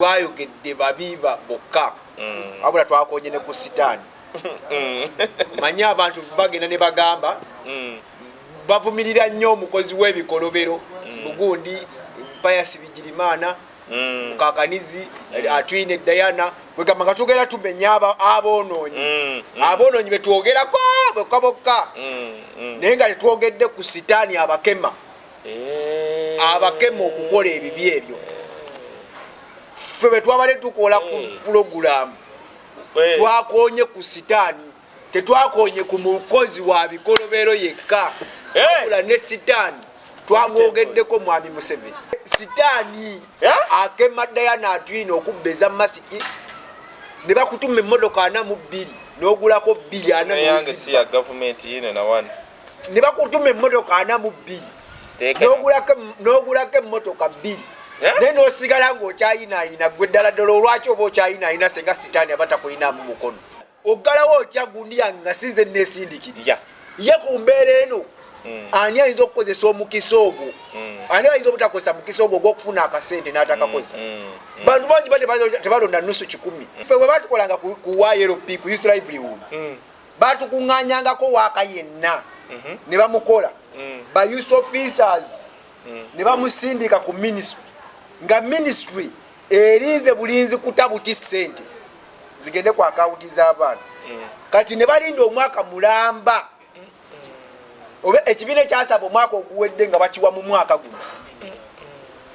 Twayogedde babiba bokka wabula twakonye ne ku sitaani manyi abantu bagenda ne bagamba bavumirira nnyo omukozi w'ebikolobero Lugundi Pius Bigirimana Mukakanizi Atwine Diana kwegamba nga tugenda tumenya aboononyi betwogerako bokka naye nga tetwogedde ku sitaani abakema okukola ebibi ebyo febe twabale tukola ku program twakonye ku sitaani tetwakonye ku mukozi wa bikolobero yekka kula ne sitaani twamwogeddeko mwami Museveni sitaani akema Diana Atwine okubbeza masiki ne bakutuma emmotoka 42 n'ogulako 2 ne bakutuma emmotoka 42 n'ogulako emmotoka 2 neno osigala ng'okyayinaayina gwe ddala ddala olwaki oba okyayinaayina senga sitaani abatakuyinaamu mukono oggalawo otya gundiya nga sinze neesindikirira ye ku mbeera eno ani ayinza okukozesa omukisa ogwo ani ayinza obutakozesa mukisa ogwo ogw'okufuna akasente n'atakakozesa bantu bangi tebalonda nusu 10 ffe bwe batukolanga ku YLP ku Youth Livelihood batukuŋŋaanyangako waaka yenna ne bamukola ba youth officers ne bamusindika ku ministry nga ministry erinze bulinzi kutabuti sente zigende ku akawunti z'abantu kati ne balinda omwaka mulamba oba ekibiina ekyasaba omwaka oguwedde nga bakiwa mu mwaka guno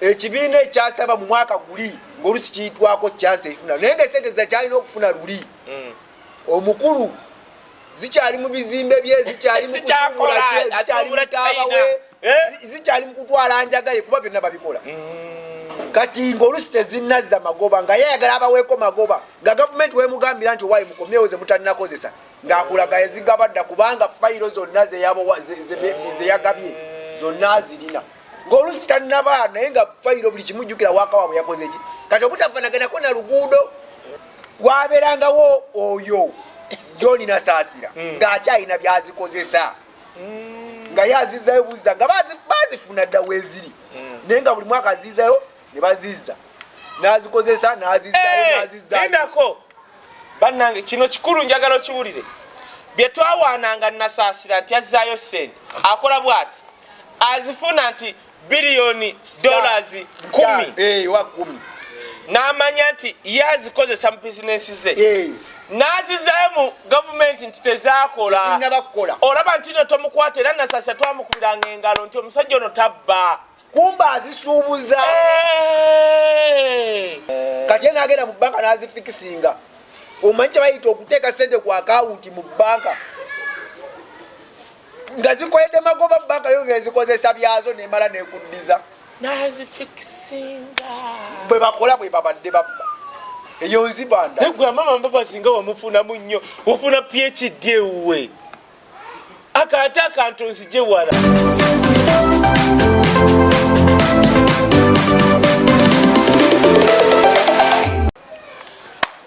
ekibiina ekyasaba mu mwaka guli ng'olusi kiyitwako kyansi efuna naye nga esente zakyalina okufuna luli omukulu zikyali mu bizimbe bye zikyali mu kusimula kye zikyali mu taabawe zikyali mu kutwala njagaye kuba byonna babikola kati ng'olusi tezinnazza magoba nga yayagala abaweeko magoba nga gavumenti wemugambira nti owaye mukomyewo ze mutalinakozesa ng'akulaga yazigabadda kubanga fayiro zonna zeyagabye zonna zirina ng'olusi talinaba naye nga fayiro buli kimujjukira waaka waabwe yakoze ki kati obutafanaganako na luguudo wabeerangawo oyo John Nasaasira ng'akyalina byazikozesa nga yazizzayo buzza nga bazifuna dda weeziri naye nga buli mwaka azizzayo ne bazizza n'azikozesa n'azizzayo bannange kino kikulu njagala okiwulire bye twawaananga Nasaasira nti azzaayo ssente akola bw'ati azifuna nti $10 10 n'amanya nti ye azikozesa mu bizinensi ze n'azizzayo mu gavumenti nti tezaakola olaba nti no tomukwata era Nasaasira twamukubiranga engalo nti omusajja ono tabba kumba azisuubuza kati n'agenda mu banka n'azifikisinga omanyi kye bayita okuteeka sente ku akawunti mu banka nga zikoledde magoba banka yo ngezikozesa byazo nemala nekuddiza n'azifikisinga bwe bakola bwe babadde babba eyo nzibanda negwe mama mbaba singa wamufunamu nnyo ofuna PhD ewuwe akate akantu nzije wala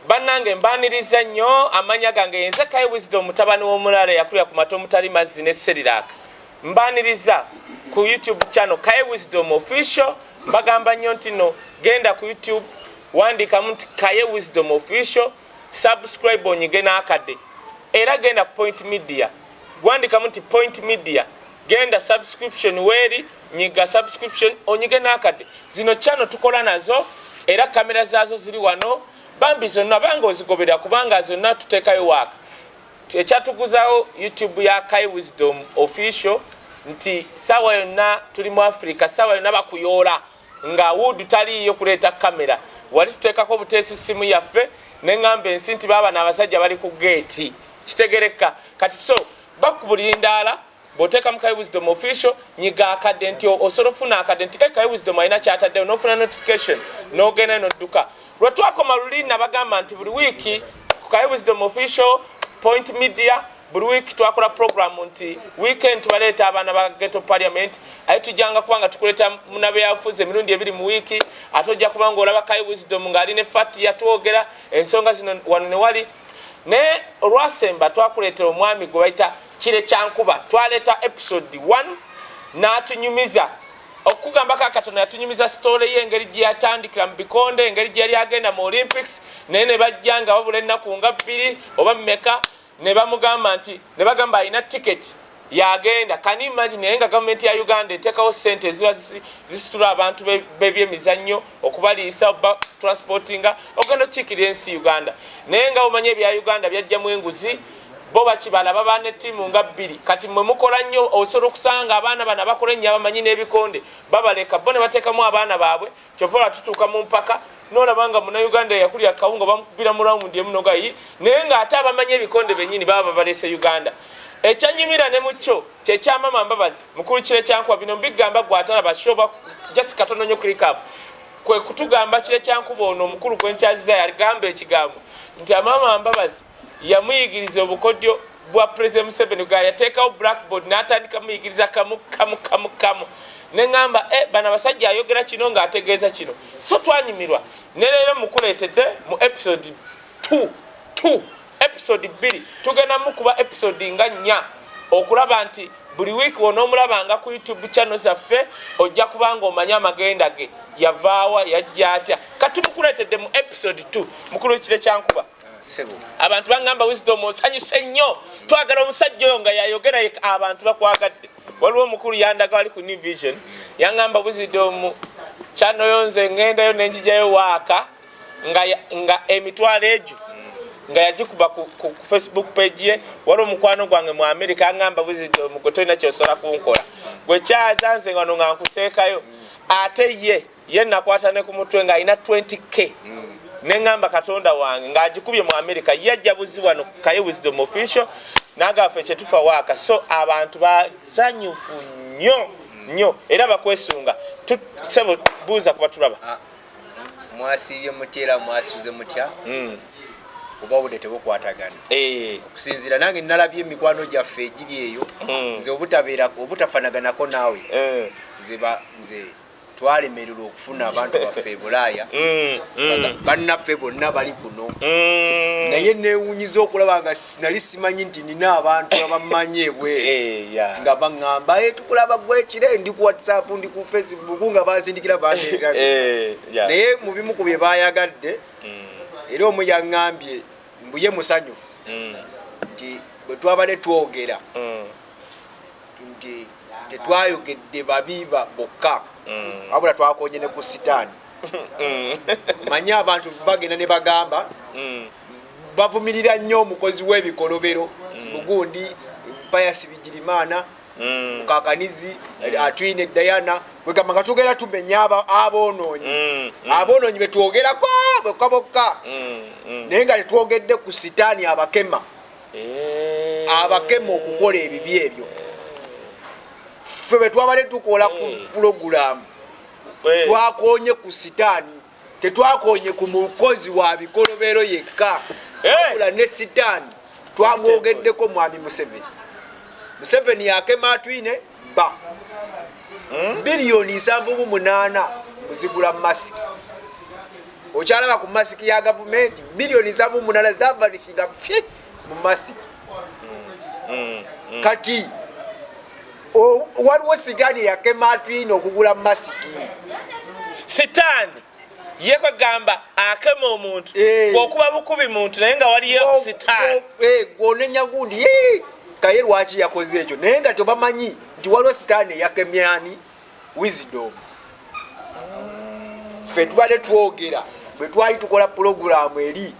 bannange mbaniriza nnyo amanya gange yenze Kai Wisdom mutabani w'omulala yakulira ku mato mutali mazzi ne Seriraka mbaniriza ku YouTube channel Kai Wisdom official mbagamba nnyo nti no genda ku YouTube wandika muti Kai Wisdom official subscribe onyige n'akadde era genda ku Point Media wandika muti Point Media genda subscription weri nyiga subscription onyige n'akadde zino channel tukola nazo era kamera zaazo ziri wano bambi zonna banga ozigobera kubanga zonna tuteekayo waaka ekyatuguzawo YouTube ya Kai Wisdom official nti sawa yonna tuli mu Africa sawa yonna bakuyoola nga wood taliyo kuleeta kamera wali tuteekako buteesi simu yaffe neŋŋamba ensi nti baba n'abasajja bali ku geeti kitegereka kati so bakubulira ndaala bw'oteeka mu Kai Wisdom official nyiga akadde nti osobola ofuna akadde nti Kai Wisdom alina kyataddewo n'ofuna notification n'ogenda n'odduka lwe twakoma luli nabagamba nti buli wiiki ku Kai Wisdom official Point Media buli wiiki twakola program nti weekend tubaleeta abaana ba Ghetto Parliament aye tujjanga kubanga tukuleeta munabyabyabufuzi emirundi 2 mu wiiki ate ojja kubanga olaba Kai Wisdom ng'ali ne fati yatwogera ensonga zino wano ne wali ne olwasemba twakuleetera omwami gwe bayita Kire Kyankuba twaleeta episode 1 n'atunyumiza okugamba kakatono yatunyumiza story ye engeri gye yatandikira mu bikonde engeri gye yali agenda mu Olympics naye ne bajja nga wabula ennaku nga 2 oba mmeka ne bamugamba nti ne bagamba alina ticket yagenda. Can you imagine naye nga government ya Uganda eteekawo ssente ziba zisitula abantu b'ebyemizannyo okubaliisa oba transportinga ogenda okiikirira ensi Uganda naye nga omanye ebya Uganda byajjamu enguzi bo bakibala baba ne ttiimu nga 2 kati mwe mukola nnyo osobola okusanga abaana bano abakola ennyo abamanyi n'ebikonde babaleka bo ne bateekamu abaana baabwe kyova tutuuka mu mpaka n'olabanga Munnayuganda yakulira kawunga bamukubira mu rawundi emu nogayi naye ng'ate abamanyi ebikonde bennyini baba babalese Uganda. Ekyanyumira ne mucyo kyekyamama Mbabazi mukulu kire kyankuba bino mbigamba gwatalaba shoba just katono nnyo recap kwe kutugamba kire kyankuba ono omukulu gwenkyaziza yagamba ekigambo nti amama Mbabazi yamuyigiriza obukodyo bwa President Museveni ga yateekawo blackboard n'atandika muyigiriza kamu neŋŋamba bano abasajja ayogera kino ng'ategeeza kino so twanyumirwa ne leero mukuleetedde mu episode 2 episode 2 tugenda mukuba episode nga 4 okulaba nti buli week onoomulabanga ku YouTube channel zaffe ojja kubanga omanya amagenda ge yavaawa yajja atya kati mukuleetedde mu episode 2 mukulu kire kyankuba abantu bangamba Wisdom osanyuse nnyo twagala omusajja oyo nga yayogera abantu bakwagadde waliwo omukulu yandaga wali ku New Vision yangamba Wisdom channel yonze ngendayo nenjijayo waaka nga emitwalo egyo nga yagikuba ku Facebook page ye waliwo omukwano gwange mu America yangamba Wisdom gotolina kyosobola kunkola gwe kyazanze ngano nga nkuteekayo ate ye nakwata ne ku mutwe nga alina 20k neŋŋamba Katonda wange ng'agikubye mu America yajja buzi wano Kaye Wisdom Official n'agaffe kyetufa waaka so abantu bazanyufu nnyo era bakwesunga tusebo buuza kuba tulaba mwasiibye mutera mwasuze mutya oba obudde tebukwatagana okusinziira nange nalabye emikwano gyaffe egiri eyo nze obutafanaganako naawe nze twalemererwa okufuna abantu baffe e Bulaaya bannaffe bonna bali kuno naye neewunyiza okulaba nga nali simanyi nti nina abantu abammanyi ebweru nga baŋŋamba tukulaba gwekire ndi ku WhatsApp ndi ku Facebook nga bansindikira bandeeta naye mu bimu ku bye bayagadde era omu yaŋŋambye mbuye musanyufu nti bwe twabadde twogera nti tetwayogedde babiba bokka wabula twakonye ne ku sitaani manye abantu bagenda ne bagamba bavumirira nnyo omukozi w'ebikolobero Lugundi Pius Bigirimana Mukakanizi Atwine Diana kwegamba nga tugenda tumenya aboonoonyi betwogerako bokka naye nga tetwogedde ku sitaani abakema okukola ebibi ebyo ffe bwe twabadde tukola ku pulogulaamu twakonye ku sitaani tetwakonye ku mukozi wa bikolobero yekka wabula ne sitaani twamwogeddeko mwami Museveni yakema Atwine ba biliyoni 7.8 kuzigula masiki okyalaba ku masiki ya gavumenti biliyoni 7.8 zavalishinga mu masiki kati waliwo sitaani yakema Atwine okugula masiki sitaani yekwegamba akema omuntu bwokuba bukubi muntu naye nga waliyo sitaani gwonenya gundi Kaye lwaki yakoze ekyo naye nga tobamanyi nti waliwo sitaani eyakemyani Wisdom ffe tubadde twogera bwe twali tukola pulogulaamu eri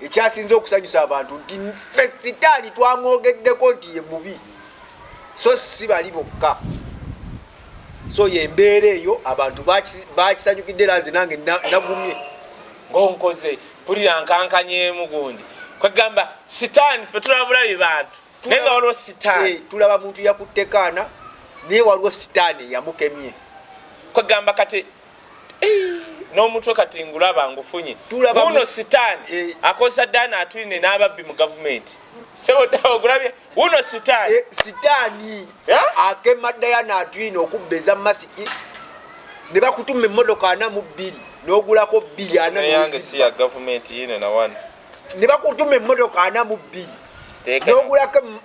ekyasinze okusanyusa abantu nti ffe sitaani twamwogeddeko nti ye mubi so si bali bokka so yembeera eyo abantu bakisanyukidde lanze nange nagumye ng'onkoze pulira nkankanyemu gundi kwegamba sitaani ffe tulabulabi bantu naye nga waliwo sitaani tulaba muntu yakutte kaana naye waliwo sitaani yamukemye kwegamba kati n'omutwe kati ngulaba ngufunye uno sitaani akozesa Diana Atwine n'ababbi mu gavumenti ogulabye uno sitaani akema Diana Atwine okubbeza masiki ne bakutuma emmotoka 42 n'ogulako 2 ne bakutuma emmotoka 42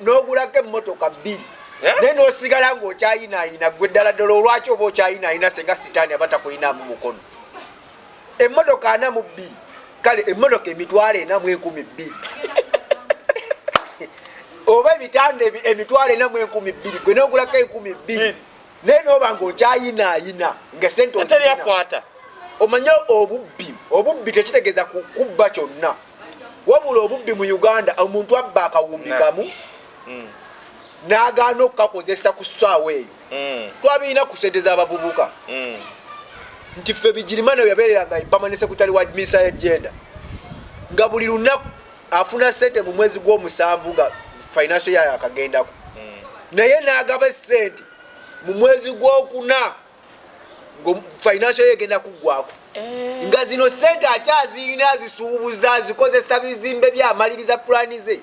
n'ogulako emmotoka 2 naye n'osigala ng'okyayinaayina gwe ddala ddala olwaki oba okyayinaayina senga sitaani abatakuyinaamu mukono. Emmotoka 42 kale emmotoka emitwalo 4,200 oba ebitanda emitwalo 4,200 gwe n'ogulako 1,200 naye n'oba ng'okyayinaayina nga sente ozirina. Omanye obubbi tekitegeeza kubba kyonna, wabula obubbi mu Uganda omuntu abba akawumbi kamu n'agaana okukakozesa ku ssaawa eyo twabirina ku sente z'abavubuka nti ffe Bigirimana yabeereranga permanent secretary wa minister ya gender nga buli lunaku afuna sente mu mwezi gw'omusanvu nga financial yayo akagendako naye n'agaba sente mu mwezi gw'okuna ngo financial yayo egenda kuggwako nga zino sente akyazirina azisuubuza azikozesa bizimbe byamaliriza pulani ze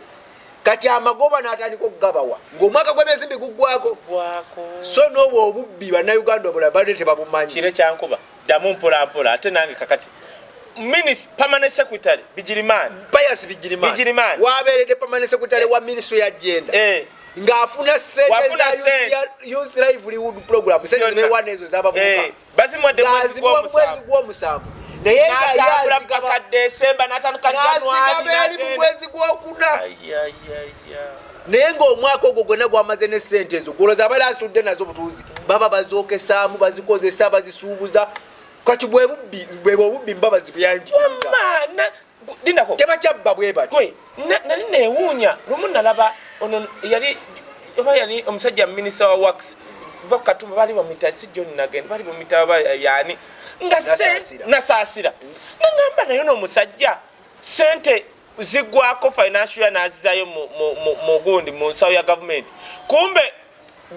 kati amagoba n'atandika okugabawa ng'omwaka gw'emyezi guggwako. So n'obwo obubbi bannayuganda obulala badde tebabumanyi. Kire kyankuba ddamu mpolampola ate nange kakati permanent secretary Bigirimana Pius Bigirimana wabeeredde permanent secretary wa ministry ya gender ng'afuna sente za youth livelihood program sente zibeewana ezo z'abavubuka bazimwadde mwezi gw'omusanvu naye nga December n'atandika January mu mwezi gw'okuna naye ng'omwaka ogwo gwonna gwamaze ne sente ezo goloza abali azitudde nazo butuuzi baba bazookesaamu bazikozesa bazisuubuza kati bwebwo obubbi mba bazibyanjiriza tebakyabba bwe batyo. Nali neewuunya lumu nalaba ono yali omusajja minisita wa works va Katumba bali bamuyita si John Nagenda bali bamuyita yani nga nasaasira nangamba naye n'omusajja sente ziggwako financial nazizayo mu gundi mu nsawo ya government kumbe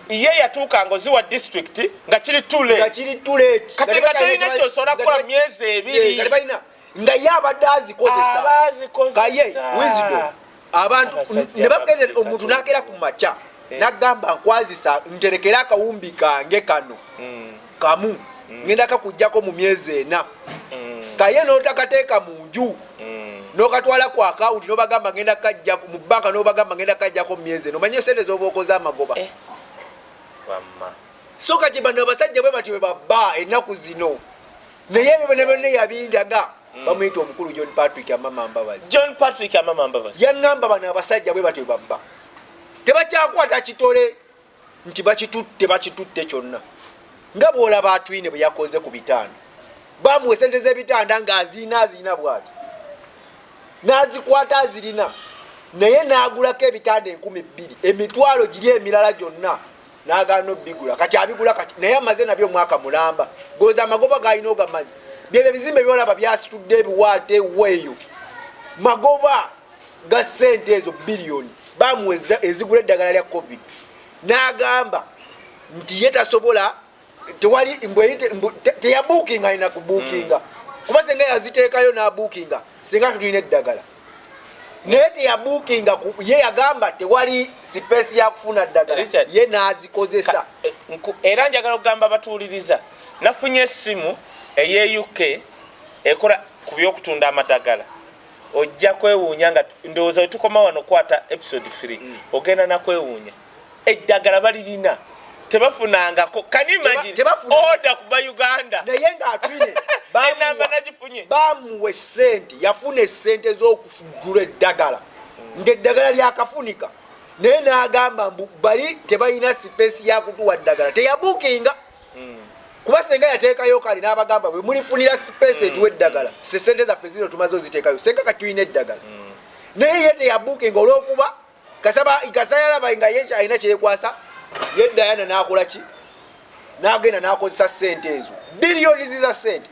ye yatuuka ngoziwa district nga kiri too late kati nga tolina kyosobola kukola myezi 2 nga ye abadde azikozesa kaye wisdom abantu ne bagenda omuntu n'akeera ku makya n'agamba nkwazisa nterekera akawumbi kange kano kamu ngenda kakujjako mu myezi 4 kaye n'otakateeka mu nju n'okatwala ku akawunti n'obagamba ngenda kajjako mu banka n'obagamba ngenda kajjako mu myezi 4 omanye sente z'oba okoze amagoba. So kati bano abasajja bwe bati bwe babba ennaku zino naye bene yabindaga bamuyita omukulu John Patrick Amama Mbabazi yaŋŋamba bano abasajja bwe bati bwe babba tebakyakwata kitole nti bakitutte kyonna nga bw'olaba atwine bwe yakoze ku bitanda bamuwa sente z'ebitanda ng'aziina bw'ati n'azikwata azirina naye n'agulako ebitanda 2,000 emitwalo giri emirala gyonna n'agaana obbigula kati abigula kati naye amaze nabyo omwaka mulamba goza amagoba g'alina ogamanyi byebyo bizimbe byolaba byasitudde ebiwaate eweeyo magoba ga ssente ezo biliyoni bamuwa ezigula eddagala lya covid n'agamba nti ye tasobola tewali teyabuukinga alina kubuukinga kuba senga yaziteekayo n'abuukinga senga tulina eddagala naye teyabuukinga ye yagamba tewali sipeesi yakufuna ddagala ye n'azikozesa. Era njagala okugamba batuuliriza nafunye essimu eye UK ekola ku byokutunda amadagala ojja kwewuunya nga ndowooza wetukoma wano kwata episode 3 ogenda nakwewuunya eddagala balirina tebafunangako can you imagine order kuba Uganda naye ng'atwine bamuwe sente yafuna esente z'okugula eddagala ng'eddagala lyakafunika naye n'agamba mbu bali tebalina sipeesi yakutuwa ddagala teyabuukinga kuba senga yateekayo kali n'abagamba bwe mulifunira sipeesi etuwa eddagala sente zaffe zino tumaze oziteekayo senga katulina eddagala naye ye teyabuukinga olw'okuba kasayalaba nga ye alina kyekwasa ye Diana n'akola ki n'agenda n'akozesa sente ezo biliyoni ziza sente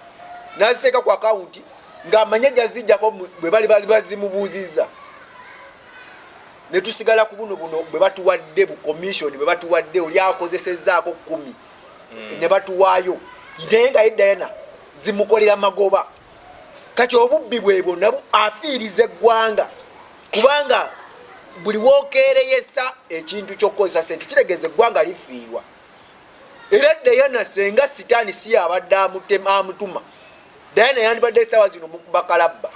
n'aziteeka ku akawunti ng'amanye gyazijjako bwe bali bazimubuuzizza ne tusigala ku buno bwe batuwadde bu commission bwe batuwadde oli akozesezzaako 10 ne batuwaayo naye nga ye Diana zimukolera magoba kati obubbi bwebwo nabwo afiiriza eggwanga kubanga buli wokereyesa ekintu ky'okukozesa sente kitegeeza eggwanga lifiirwa era Diana senga sitaani si yabadde amutuma Diana yandibadde essaawa zino mukubakalabba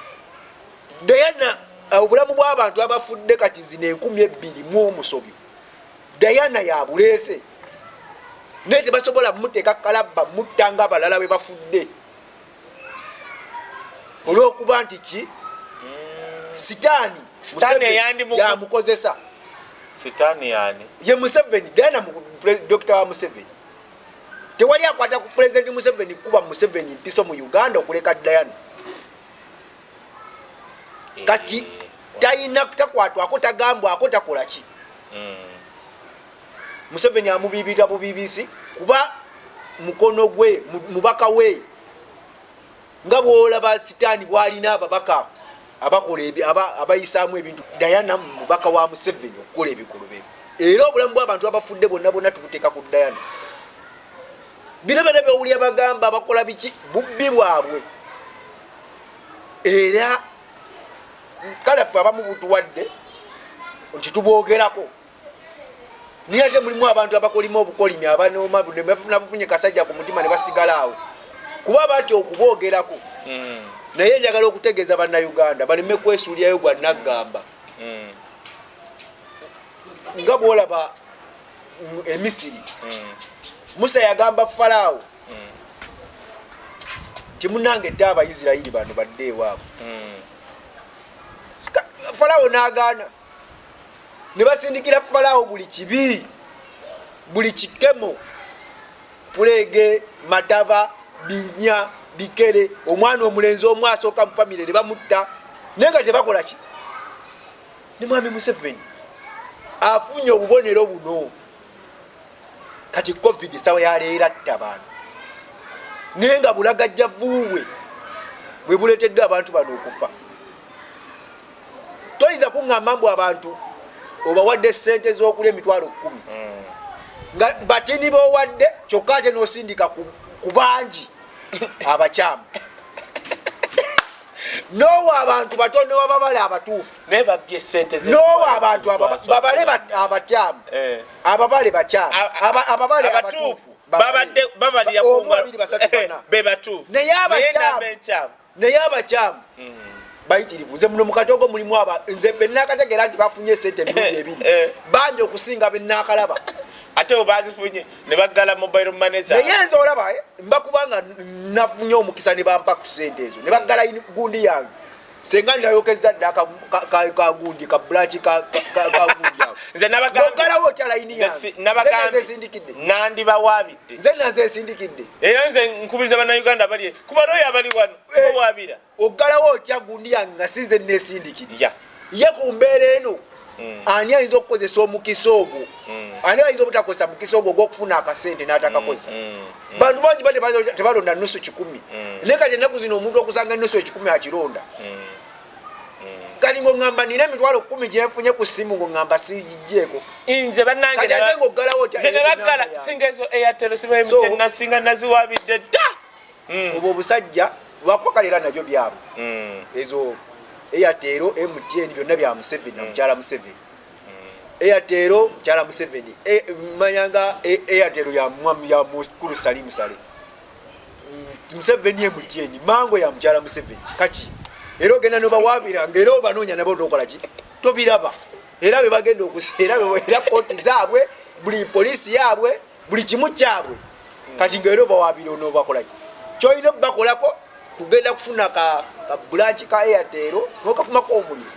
Diana obulamu bw'abantu abafudde kati zino 2,000 mu omusobyo Diana ya bulese naye tebasobola muteeka kalabba muttanga abalala bwe bafudde olw'okuba nti ki sitaani yamukozesa sitaani yani ye Museveni Diana Dr. wa Museveni tewali akwata ku President Museveni kuba Museveni mpiso mu Uganda okuleka Diana kati talina takwatwako tagambwako takola ki Museveni amubibira bubibisi kuba mukono gwe mubaka we nga bwolaba sitaani bwalina ababaka abakola abayisaamu ebintu Diana mubaka wa Museveni okukola ebikulu bye era obulamu bw'abantu abafudde bonna bonna tubuteeka ku Diana bino bene bewulya bagamba abakola biki bubbi bwabwe era kale ffe abamu butuwadde nti tubwogerako niye ate mulimu abantu abakolima obukolimi abanooma nebafuna bufunye kasajja ku mutima ne basigala awo kuba batya okubwogerako naye njagala okutegeeza bannayuganda baleme kwesuulyayo gwa naggamba nga bwolaba emisiri Musa yagamba Falaawo timunange ette Abayisirayiri bano badde ewaabwe Falaawo n'agaana ne basindikira Falaawo buli kibi buli kikemo pulege mataba binya bikere omwana omulenzi omu asooka mu famire ne bamutta naye nga tebakola ki ne mwami Museveni afunye obubonero buno kati covid sawa yaleera ttabantu naye nga bulagajjavuwe bwe buleetedde abantu bano okufa toyinza kuŋŋamba mbu abantu obawadde ssente z'okulya emitwalo 10 nga batini b'owadde kyokka ate n'osindika ku bangi abakyamu nowa abantu batono wababale abatuufu nebabye ssente nowa abantu babale abatyamu ababale bakyamu ababale abatuufu babadde babalira ku ngalo be batuufu naye abakyamu bayitirivu nze muno mukatogo mulimu nze benakategeera nti bafunye ssente emirundi ebiri bangi okusinga benakalaba ate obazifunye ne baggala mobile manager naye nze olaba mbakubanga nafunye omukisa ne bampa ku ssente ezo ne baggala gundi yange senga ndayokeza dda kagundi ka branch ka gundi yange nze nabagalawo otya layini yange nze sindikidde nandibawaabidde nze naze sindikidde era nze nkubiriza bannayuganda bali kuba looyo abali wano owaabira oggalawo otya gundi yange nga sinze nesindikidde ye ku mbeera eno ani ayinza okukozesa omukisa ogwo ani ayinza obutakozesa mukisa ogwo ogwokufuna akasente n'atakakozesa bantu bangi tebalonda nusu 10 naye kati ennaku zino omuntu okusanga nusu 10 akironda kati ng'oŋŋamba nina emitwalo 10 gyenfunye ku ssimu ng'oŋŋamba sigigyeko nze bannange kati ate ng'oggalawo ne baggala singa ezo Airtel simu MTN nasinga naziwaabidde dda obwo obusajja lwakubakalira nabyo byabwe ezo Airtel MTN byonna bya Museveni na mukyala Museveni Airtel mukyala Museveni manyanga Airtel ya mukulu Salim Sale Museveni MTN mango ya mukyala Museveni kati era ogenda nobawaabira ng'era obanoonya nabo tokola ki tobiraba era bebagenda okuseera era kooti zaabwe buli polisi yaabwe buli kimu kyabwe kati ng'era obawaabira onoobakola ki kyolina okubakolako kugenda kufuna ka branch ka Airtel nokafumako omuliro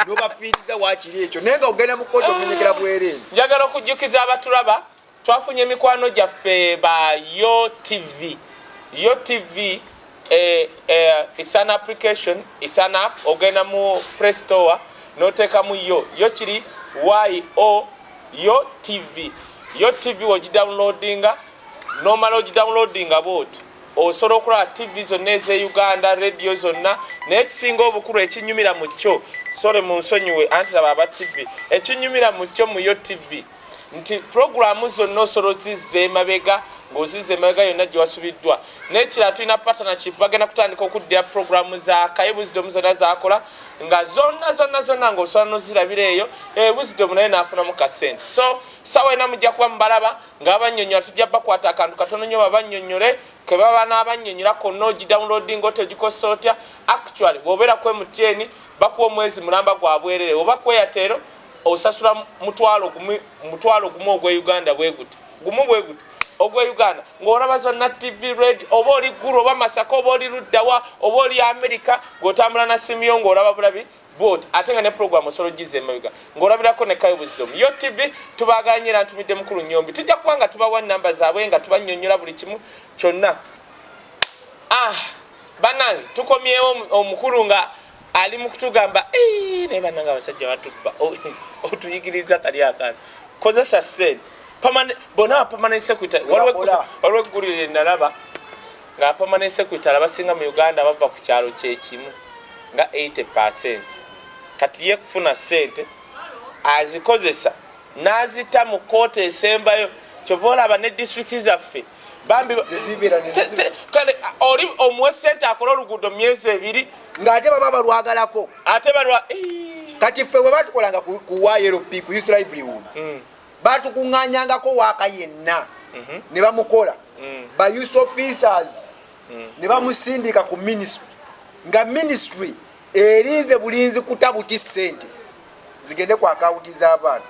nobafiiriza wakiri ekyo naye nga ogenda mu kooti omenyekera bwereere njagala okujjukiza abatulaba twafunye emikwano gyaffe ba YoTV it's an application, it's an app. Ogenda mu Play Store noteeka mu yo kiri YoTV ogidownloadinga nomala ogidownloadinga booti osobola okulaba TV zonna eze Uganda radio zonna naye ekisinga obukulu ekinyumira mu kyo sole mu nsonyiwe anti laba aba TV ekinyumira mu kyo mu YoTV nti programu zonna osobola ozizza emabega ng'ozizza emabega yonna gye wasubiddwa n'ekirala tulina partnership bagenda kutandika okuddira programu za Kaye Wisdom zonna zakola nga zonna ng'osobola n'ozirabira eyo Wisdom naye n'afunamu kasente so sawa ena mujja kuba mubalaba ng'abannyonnyola tujja bakwata akantu katono nnyo babannyonnyole ke baba n'abannyonnyola konna ogidownloading otegikosa otya actually bw'obeera ku MTN bakuwa omwezi mulamba gwa bwerere oba ku Airtel osasula mutwalo gumu ogwe Uganda bweguti ogwe Uganda ng'olaba zonna TV red oba oli Gulu oba Masaka oba oli Luddawa oba oli America ng'otambula na Simio ng'olaba bulabi bwoti ate nga ne program osolo gize emabega ng'olabirako ne Kayo Wisdom yo TV tubaaganyira ntumidde mukulu Nyombi tujja kuba nga tubawa namba zaabwe nga tubannyonnyola buli kimu kyonna bannange tukomyewo omukulu nga ali mu kutugamba naye bannange abasajja batubba otuyigiriza kali akantu kozesa sente bona permanent secretary waliwo eggulire nalaba nga permanent secretary abasinga mu Uganda bava ku kyalo kyekimu nga 80%. Kati ye kufuna sente azikozesa n'azita mu kooti esembayo kyova olaba ne district zaffe bambi kale oli omuwe sente akola oluguudo myezi 2 ng'ate baba balwagalako ate balwa kati ffe bwe batukolanga ku YLP ku Youth Livelihood batukuŋŋaanyangako waaka yenna ne bamukola ba youth officers ne bamusindika ku ministry nga ministry erinze bulinzi kutabuti sente zigende ku akawunti z'abantu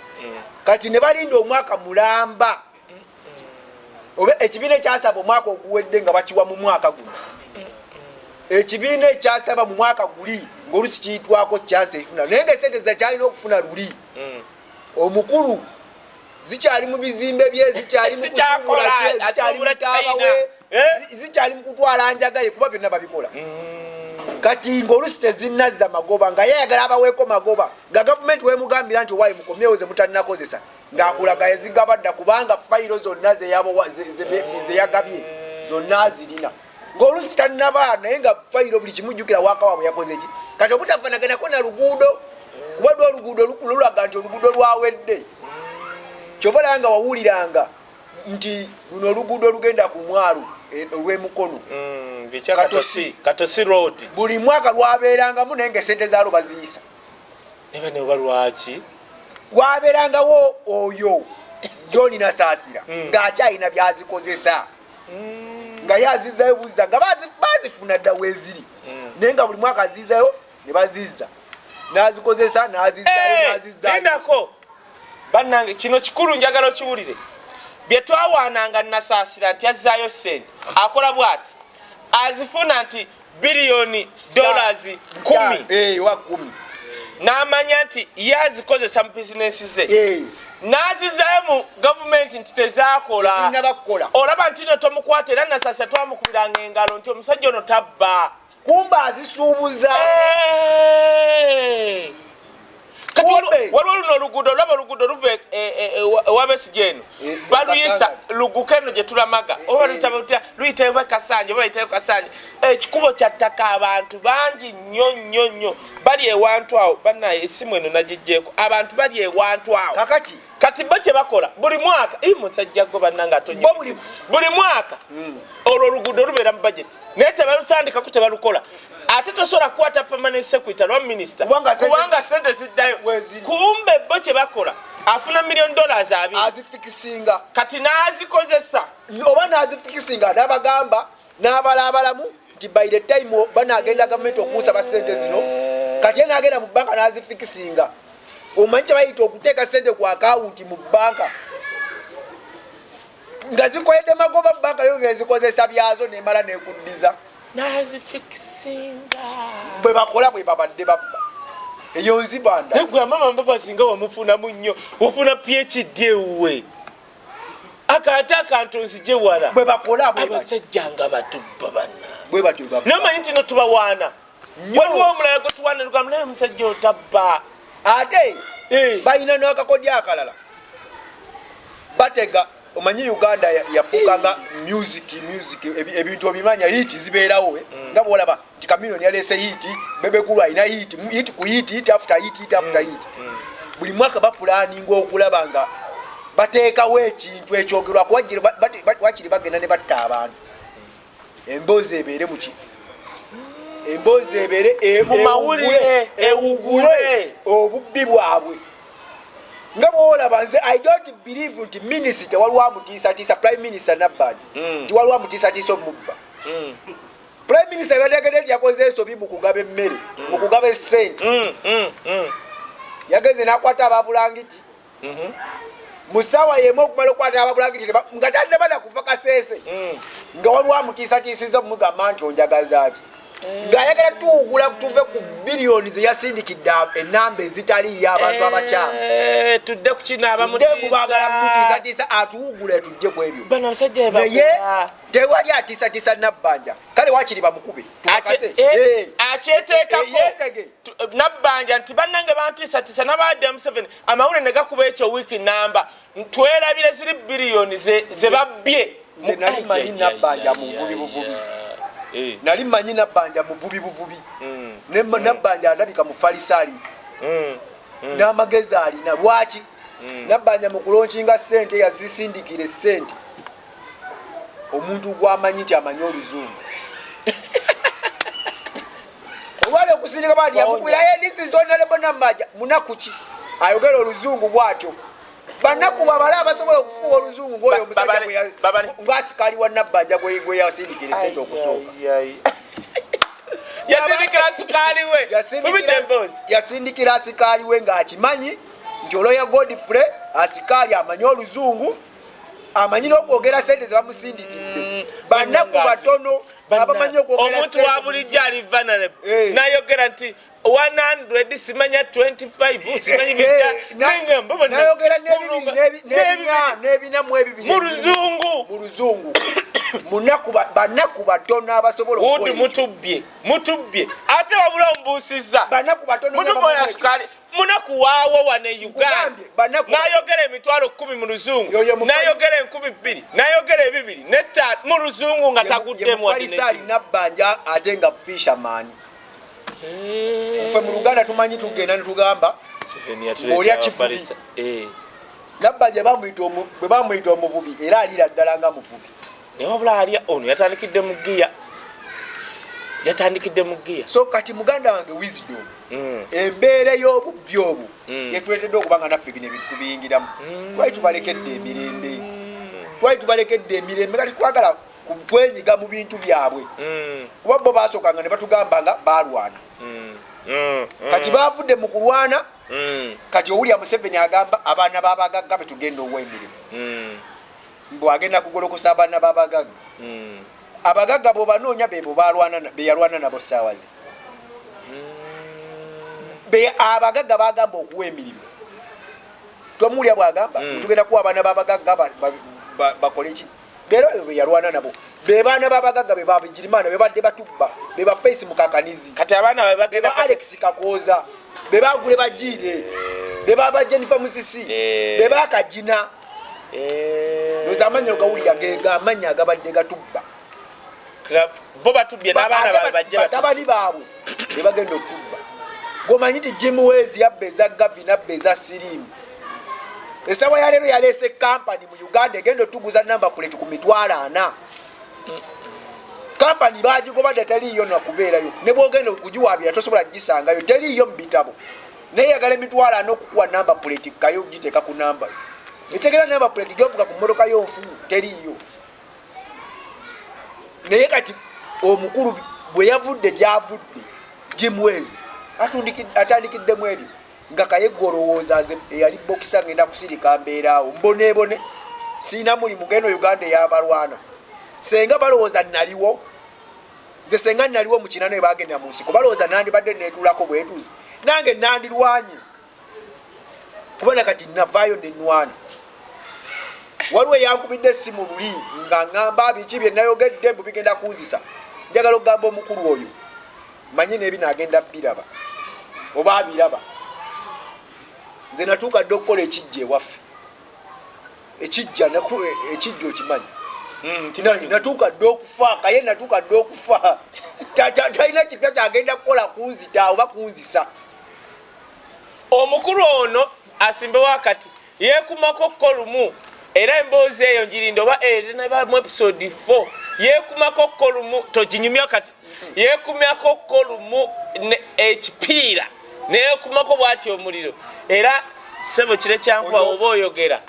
kati ne balinda omwaka mulamba oba ekibiina ekyasaba omwaka oguwedde nga bakiwa mu mwaka guno ekibiina ekyasaba mu mwaka guli ng'olusi kiyitwako kyansi efuna naye nga esente zakyalina okufuna luli omukulu zikyali mu bizimbe bye zikyali mu kutumbula kye zikyali mu taabawe zikyali mu kutwala njagaye kuba byonna babikola kati ng'olusi tezinnazza magoba nga yayagala abaweeko magoba nga gavumenti wemugambira nti owaye mukomyewo ze mutalinakozesa ng'akulaga yazigabadda kubanga fayiro zonna zeyagabye zonna zirina ng'olusi talinaba naye nga fayiro buli kimujjukira waaka waabwe yakoze ki kati obutafaanaganako na luguudo kubadde oluguudo lulaga nti oluguudo lwawedde kyova olaba nga wawuliranga nti luno oluguudo lugenda ku mwalo olw'emukono Katosi road buli mwaka lwabeerangamu naye nga esente zaalo baziyisa neba ne oba lwaki wabeerangawo oyo John Nasaasira ng'akyalina byazikozesa nga yazizayo buzza nga bazifuna dda weeziri naye nga buli mwaka azizayo ne bazizza n'azikozesa n'azizzayo bannange kino kikulu njagala okiwulire bye twawaananga Nasaasira nti azzaayo sente akola bw'ati azifuna nti biliyoni $10 n'amanya nti ye azikozesa mu bizinesi ze n'azizaayo mu gavumenti nti tezaakola olaba nti no tomukwata era Nasaasira twamukubiranga engalo nti omusajja ono tabba kumba azisuubuza waliwo luno oluguudo olaba oluguudo luva ewabesigye eno baluyisa luguka eno gye tulamaga oba luyitayo Kasanje oba luyitayo Kasanje ekikubo kya ttaka abantu bangi nnyo bali ewantu awo bannaye essimu eno nagijjeeko abantu bali ewantu awo kati bo kye bakola buli mwaka musajja gwe bannanga atonye buli mwaka olwo oluguudo lubeera mu bajeti naye tebalutandikako tebalukola ate tosobola kukwata permanent secretary wa minister kubanga sente ziddayo kumbe bo kye bakola afuna $1 million azifikisinga kati n'azikozesa oba n'azifikisinga n'abagamba n'abalaabalamu nti by the time banagenda gavumenti okunsaba sente zino kati n'agenda mu banka n'azifikisinga omanyi kye bayita okuteeka sente ku akawunti mu banka nga zikoledde magoba banka yo ng'ezikozesa byazo nemala nekuddiza n'azifikisinga bwe bakola bwe babadde babba eyo nzibanda negwe amama mbabasinga wamufunamu nnyo ofuna PhD ewe akate akantu nzije wala bwe bakola abasajja nga batubba banna bwe batyo babba n'omanyi nti no tubawaana waliwo omulala gwe tuwaana lugamu naye omusajja otabba ate balina n'akakodya akalala batega omanyi Uganda yafuukanga music ebintu obimanya hiti zibeerawo nga bwolaba nti Chameleone yaleese hiti Bebe Cool alina hiti ku hiti after hiti buli mwaka bapulaninga okulaba nga bateekawo ekintu ekyogerwa wakiri bagenda ne batta abantu emboozi ebeere muki emboozi ebeere mu mawulire ewugule obubbi bwabwe nga bwolaba nze I don't believe nti minisita waliwo amutiisatiisa prime minister Nabbanja nti waliwo amutiisatiisa omubba prime minister yategedde nti yakoze ensobi mu kugaba emmere mu kugaba essente yageze nakwata ababulangiti musawa yemu okumala okwata ababulangiti nga tannabana kufa kasese nga waliwo amutiisatiisiza omugamba nti onjagazaaki ng'ayagala tuwugula tuve ku biliyoni ze yasindikidde enamba ezitaliyo abantu abakyamu tudde ku kino abamutiisa mutiisatiisa atuwugula tujje ku ebyo bano abasajja naye tewali atiisatiisa Nabbanja kale wakiri bamukube akyeteekako Nabbanja nti bannange bantiisatiisa n'abaadde Museveni amawulire ne gakuba ekyo wiiki namba twerabire ziri biliyoni ze babbye nze nali manyi Nabbanja mu buvubi buvubi nali manyi Nabbanja muvubi buvubi Nabbanja alabika mufalisaali n'amagezi alina lwaki Nabbanja mu kulonkinga ssente yazisindikira essente omuntu gwamanyi nti amanyi oluzungu olwali okusindika baati yamukwirayo nisizonalebo Nabbanja munaku ki ayogera oluzungu bwatyo banaku babala abasobola okufuuwa oluzungu ng'oyo omusajja ng'asikaali wa Nabbanja gwe yasindikira essente okusooka yasindikira asikaali we ng'akimanyi nti olwoya Godfrey asikaali amanyi oluzungu amanyi n'okwogera sente ze bamusindikidde banaku batono abamanyi okwogera omuntu wa bulijjo ali vulnerable n'ayogera nti 100 simanya 25 simanya bijja nayogera n'ebina mu ebibiri mu luzungu banaku batono abasobola okukola mutubbye ate wabula ombuusizza banaku batono munaku waawo wane Uganda n'ayogera emitwalo 10 mu luzungu n'ayogera 2,000 n'ayogera 2,000 n'ettaano mu luzungu nga taguddemu Falisaali Nabbanja ate nga fisherman ffe mu Luganda tumanyi tugenda ne tugamba olya kivubi Nabbanja bwe bamuyita omuvubi era alira ddala nga muvubi naye wabula alya ono yatandikidde mu giya so kati muganda wange wisdom embeera y'obubbi obwo yetuleetedde okuba nga naffe bino ebintu tubiyingiramu twali tubalekedde emirembe kati twagala twenyiga mu bintu byabwe kuba bo basookanga ne batugamba nga balwana kati bavudde mu kulwana kati owulya Museveni agamba abaana b'abagagga betugenda owa emirimu bwagenda kugolokosa abaana b'abagagga abagagga bwobanoonya bebo beyalwana nabo saawa ze abagagga bagamba okuwa emirimu tomuwulya bwagamba tugenda kuwa abaana b'abagagga bakole ki beera ebyo beyalwana nabo bebaana b'abagagga bebabigirimaana bebadde batubba beba Face Mukakanizi kati abaana beba Alex Kakooza bebagule bajiire beba Jennifer Musisi beba Kajina noza amanya ogawulira gega amanya agabadde gatubba bo batubbye n'abaana batabani baabwe bebagenda okutubba gomanyi nti Jim Wezi yabba eza Gavi nabba eza Sirimu esawa ya leero yaleese kampani mu Uganda egenda otuguza namba plate ku $40,000 kampani bagigobadde teriiyo nakubeerayo ne bwogenda okugiwaabira tosobola gisangayo teriiyo mu bitabo naye yagala $40,000 okukuwa namba plate kayo giteeka ku namba ekyegera namba plate gyovuga ku mmotoka y'onfu teriiyo naye kati omukulu bwe yavudde gyavudde Jim Wezi atandikiddemu ebyo nga kayegga olowooza nze eyali bokisa ngenda kusirika mbeeraawo mboneebone siina mulimu geno Uganda eyabalwana senga balowooza naliwo nze senga naliwo mu kinano ebagenda mu nsiko balowooza nandibadde neetuulako bwetuuzi nange nandirwanye kubona kati navaayo nenwana waliwo eyankubidde essimu luli nga ŋŋamba biki bye nayogedde mbu bigenda kunzisa njagala okugamba omukulu oyo manyi n'ebino agenda biraba oba abiraba nze natuuka dde okukola ekijja ewaffe ekijja okimanyi natuuka dde okufa kaye natuuka dde okufa talina kipya kyagenda kukola kunzita oba kunzisa omukulu ono asimbewo akati yeekumako kolumu era emboozi eyo njirinde oba mu episode 4 yeekumako kolumu toginyumya kati yeekumyako kolumu ekipiira neyeekumako bwati omuliro era sebo kire kyankuba oba oyogera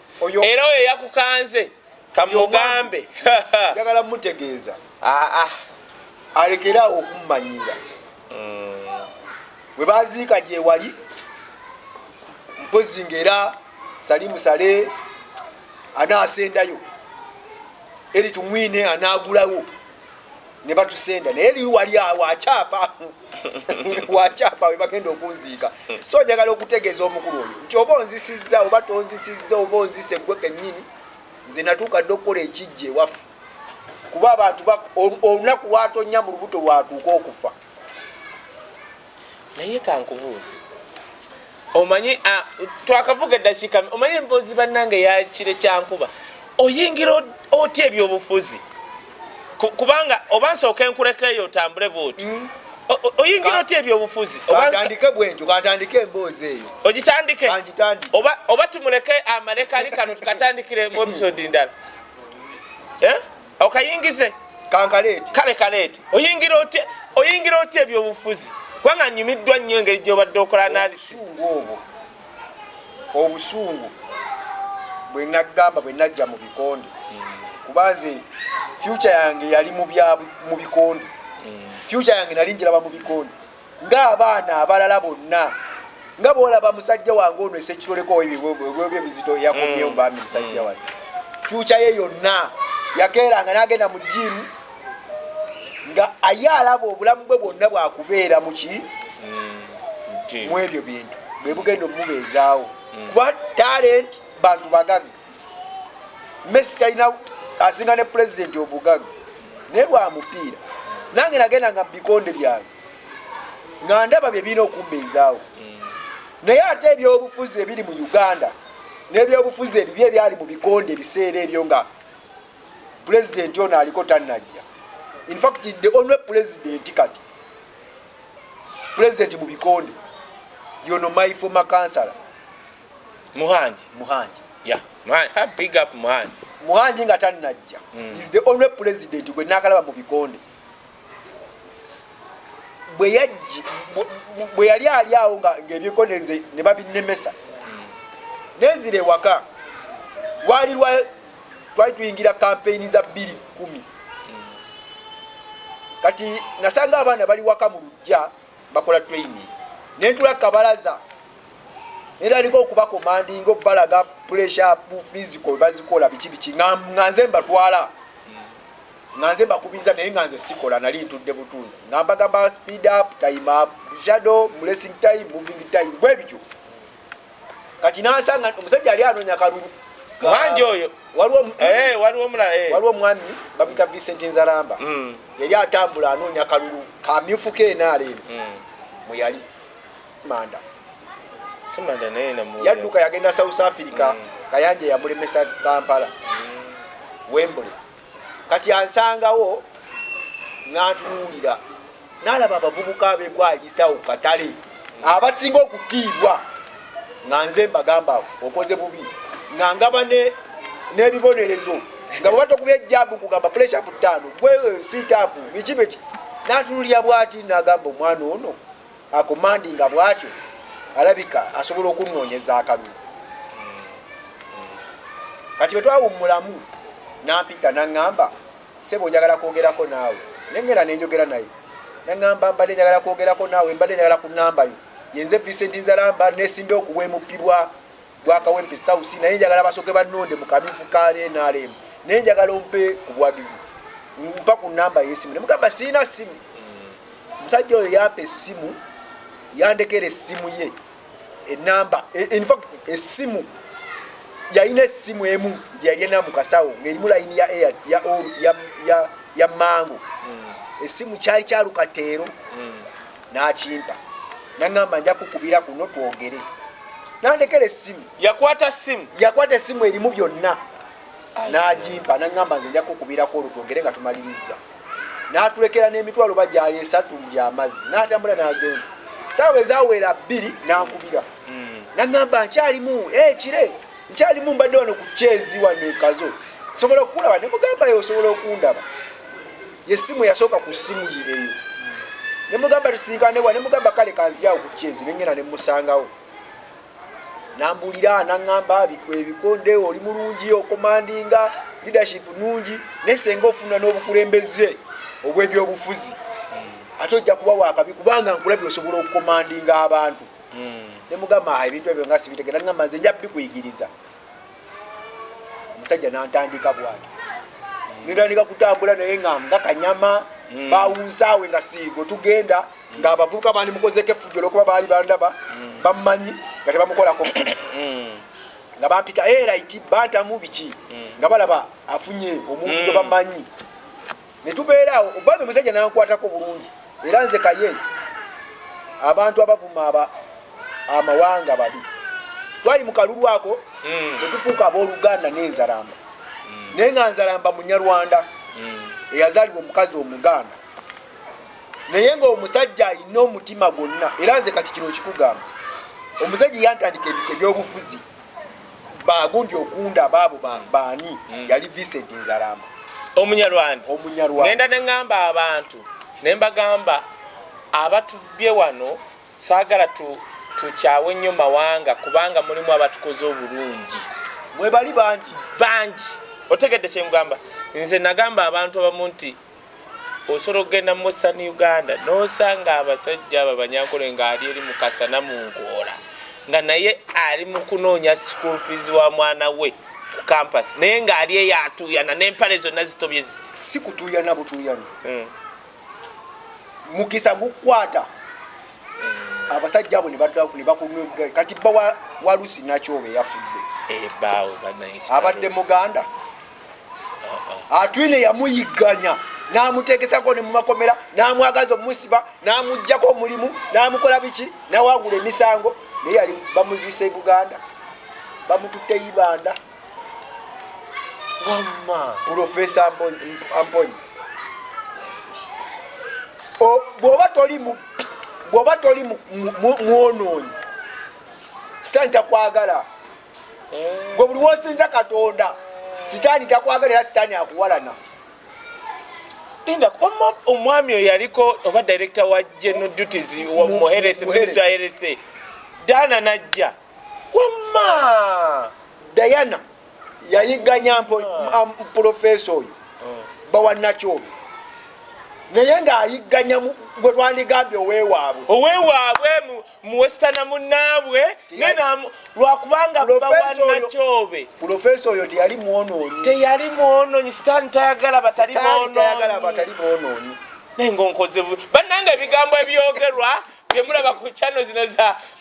era oyo yakukanze kamugambe njagala mutegeeza alekera okummanyiira bwe baziika gye wali pozingera Salimu Sale anaasendayo eri tumwine anaagulawo ne batusenda naye eri wali wachapa wachapa we bagenda okunziika so njagala okutegeeza omukulu oyo nti oba onzisizza oba tonzisizza oba onzise gwe kennyini nze natuukadde okukola ekijja ewaffe kuba abantu olunaku lwatonya mu lubuto lwatuuka okufa. Naye kankubuuze omanyi twakavuga eddakiika omanyi emboozi bannange yakire kyankuba oyingira otya ebyobufuzi kubanga oba nsooka enkuleka eyo otambule bwoti oyingira otya ebyobufuzi kantandike bwentyo kantandike emboozi eyo ogitandike oba tumuleke amalekali kano tukatandikire mu episode ndala okayingize kankaleeti kale kaleeti oyingira otya ebyobufuzi kubanga nyumiddwa nnyo engeri gyobadde okola analysis obusungu bwe nagamba bwe najja mu bikonde kuba nze future yange yali mu bikonde future yange nali njiraba mu bikonde ng'abaana abalala bonna nga boolaba musajja wange ono esekitoleko ebizito yakomyewo bambi musajja wange future ye yonna yakeeranga n'agenda mu jimu nga aye alaba obulamu bwe bwonna bwakubeera muki mu ebyo bintu bwe bugenda omubeezaawo kuba talent bantu bagaga Messi talina asinga ne president obugaga naye bwa mupiira nange nagenda nga bikonde byange nga ndaba bye birina okumbeezaawo naye ate ebyobufuzi ebiri mu Uganda n'ebyobufuzi ebyo ebyali mu bikonde ebiseera ebyo nga president ono aliko tannajja. In fact, the only president kati president mu bikonde yono my former councillor Muhanji yeah big up Muhanji nga tannajja is the only president gwe nakalaba mu bikonde bwe yali ali awo nga ng'ebikonde nze ne babinemesa nenzire waka wali twali tuyingira campaign za 2010 kati nasanga abaana bali waka mu lujja bakola training nentula kabalaza era aliko okuba commanding obalaga pressure physical bazikola biki nganze mbatwala nganze bakubiza naye nganze sikola nali ntudde butuzi ngambagamba speed up time up shadow blessing time moving time bwe bityo kati nasanga omusajja ali anonya kalulu Muhanji oyo waliwo mwami babita Vincent Nzaramba yali atambula anonya kalulu kamyufu kenale muyali manda simanda naye namu yadduka yagenda South Africa kayanje yamulemesa Kampala Wembley kati ansangawo ng'atunuulira n'alaba abavubuka be bwayisawo katale abasinga okutiibwa nga nze mbagamba okoze bubi nga ngaba n'ebibonerezo nga bwe batakubya ejjambu kugamba pressure ku 5 gwe sit up biki n'atunuulira bw'ati n'agamba omwana ono akomandinga bw'atyo alabika asobola okunoonyeza akalulu kati bwe twawummulamu n'ampita n'aŋŋamba sebo njagala kwogerako naawe nengera nenjogera naye n'aŋŋamba mbadde njagala kwogerako naawe mbadde njagala ku nnambayo yenze Vincent Nzaramba nesimbe okuwa emupibwa bwakawempe House naye njagala basooke bannonde mu kamyufu ka NRM naye njagala ompe ku bwagizi mpa ku nnamba y'essimu ne mugamba siina ssimu omusajja oyo yampa essimu yandekera essimu ye enamba in fact essimu yalina essimu emu gyeyali ena mu kasawo ng'erimu layini ya air ya mango essimu kyali kyalukateero n'akimpa n'aŋŋamba nja kukubira kuno twogere n'andekera essimu yakwata essimu erimu byonna n'agimpa n'aŋŋamba nze nja kukubirako olwo twogere nga tumaliriza n'atulekera n'emitwalo bagyali 3 gy'amazzi n'atambula n'agenda saawa ezawera 2 n'ankubira n'aŋŋamba nkyalimu kire nkyalimu mbadde wano ku kyezi wano ekazo sobola okulaba ne mugamba yo osobola okundaba yessimu yasooka ku ssimu yireyo ne mugamba tusinkane wa ne mugamba kale kanziyawo ku kyezi nengena ne musangawo nambulira n'aŋŋamba ebikonde oli mulungi okomandinga leadership nungi nesenga ofuna n'obukulembeze obw'ebyobufuzi ate ojja kuba wakabi kubanga nkulabye osobola okukomandinga abantu ne mugamba ebintu ebyo nga sibitegera ngamba nze nja bikuyigiriza. Omusajja n'antandika bw'ati nitandika kutambula naye nga kanyama bawunsaawe nga siigo tugenda ng'abavubuka bandi mukozeko effujjo olwokuba baali bandaba bammanyi nga tebamukolako ffujjo nga bampita right bantamu biki nga balaba afunye omuntu gwe bamanyi ne tubeeraawo obambe omusajja nankwatako bulungi era nze kaye abantu abavuma amawanga babi twali mu kalulu ako ne tufuuka abooluganda n'enzalamba naye nga nzalamba munyarwanda eyazaalibwa omukazi omuganda naye ng'omusajja alina omutima gwonna era nze kati kino kikugamba omusajja yantandika ebyobufuzi bagundi okunda baabo baani yali Vincent Nzalamba omunyarwanda ngenda neŋŋamba abantu ne mbagamba abatubye wano saagala tukyawe nnyo mawanga kubanga mulimu abatukoze obulungi mwe bali bangi otegedde kyemugamba nze nagamba abantu abamu nti osobola okugenda mu Western Uganda n'osanga abasajja abo abanyankole ng'ali eri mukasana mu nkoola nga naye ali mu kunoonya school fees wa mwana we ku campus naye ng'ali eyo atuuyana n'empale zonna zitobye ziti si kutuuyana butuuyana mukisa gukwata abasajja abo ne bakunwe kati bba walusi nakyobe yafudde baawe abadde muganda atwine yamuyigganya n'amuteekesako ne mu makomera n'amwagaza omusiba n'amuggyako omulimu n'amukola biki n'awangula emisango naye yali bamuziise Buganda bamututte Ibanda wamma Profesa Amponyi bw'oba toli mwonoonyi sitaani takwagala gwe buli wosinza Katonda sitaani takwagala era sitaani akuwalana linda omwami oyo yaliko oba director wa general duties mu health ministry of health Diana najja wamma Diana yayigganya Profesa oyo bawanakyobe naye ng'ayigganya gwe twandigambye oweewaabwe mu western munnaabwe lwakubanga bawanakyobe Profesa oyo teyali mwonoonyi sitaani tayagala batali boonoonyi naye ng'onkoze bannanga ebigambo ebyogerwa byemulaba ku channel zino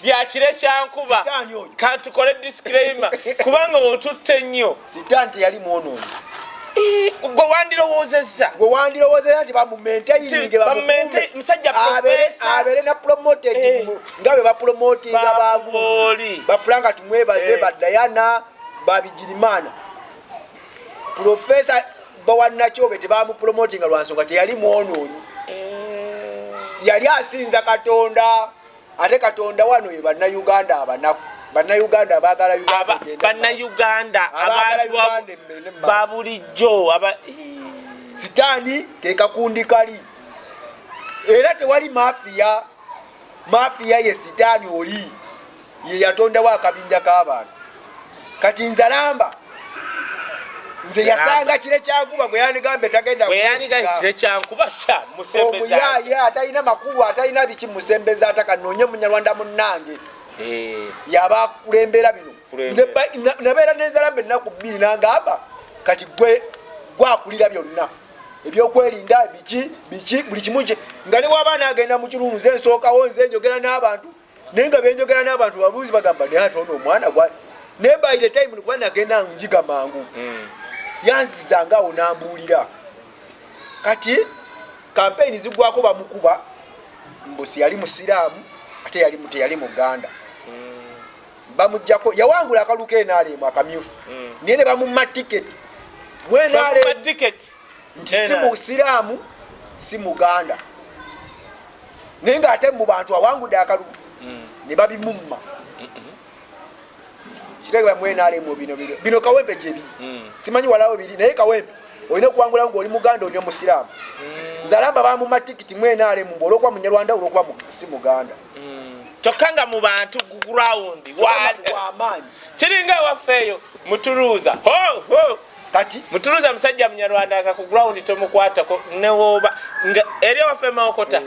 bya kire kyankuba kantukole disclaimer kubanga otutte nnyo sitaani teyali mwonoonyi gwe wandirowoozezza nti bamumente musajja profesa abeere na promoted nga bwe bapromotinga bagundi bafulanga tumwebaze badayana babigirimana Profesa bawanakyobe tebamupromotinga lwa nsonga teyali mwonoonyi yali asinza Katonda ate Katonda wano ye bannayuganda abanaku bannayuganda abaagala bannayuganda abantu babulijjo sitaani ke kakundi kali era tewali mafiya ye sitaani oli ye yatondawo akabinja k'abantu kati Nzalamba nze yasanga kire kyankuba gwe yandigambe tagenda omuyaye atalina makulu atalina biki musembeza atakanoonye munyarwanda munnange yaba kulembera bino nze nabeera n'Enzalamba ennaku 2 nangamba kati gwe gwakulira byonna ebyokwerinda biki buli kimu kye nga ne w'abaana agenda mu kirungu nze nsookawo nze njogera n'abantu naye nga benjogera n'abantu babuuzi bagamba naye ate ono omwana gwa naye by the time kuba nagenda njiga mangu yanzizangaawo n'ambuulira kati kampeyini zigwako bamukuba mbusi yali musiraamu ate teyali muganda bamujjako yawangula akaluka enaalemu akamyufu naye ne bamumma tiketi nti si musiraamu si muganda naye ng'ate mu bantu awangudde akaluka ne babimumma kiragaba mwenaalemu bino kawempe gyebiri simanyi walawo biri naye kawempe olina okuwangulawo ng'oli muganda oli omusiraamu Nzalamba bamumma tikiti mwenaalemu olwokuba munyarwanda olwokuba si muganda kyokka nga mu bantu gurawundi wamaanyi kiringa waffeeyo Mutuluuza kati Mutuluuza musajja munyarwanda nga ku gurawundi tomukwatako newoba eri waffe Mawokota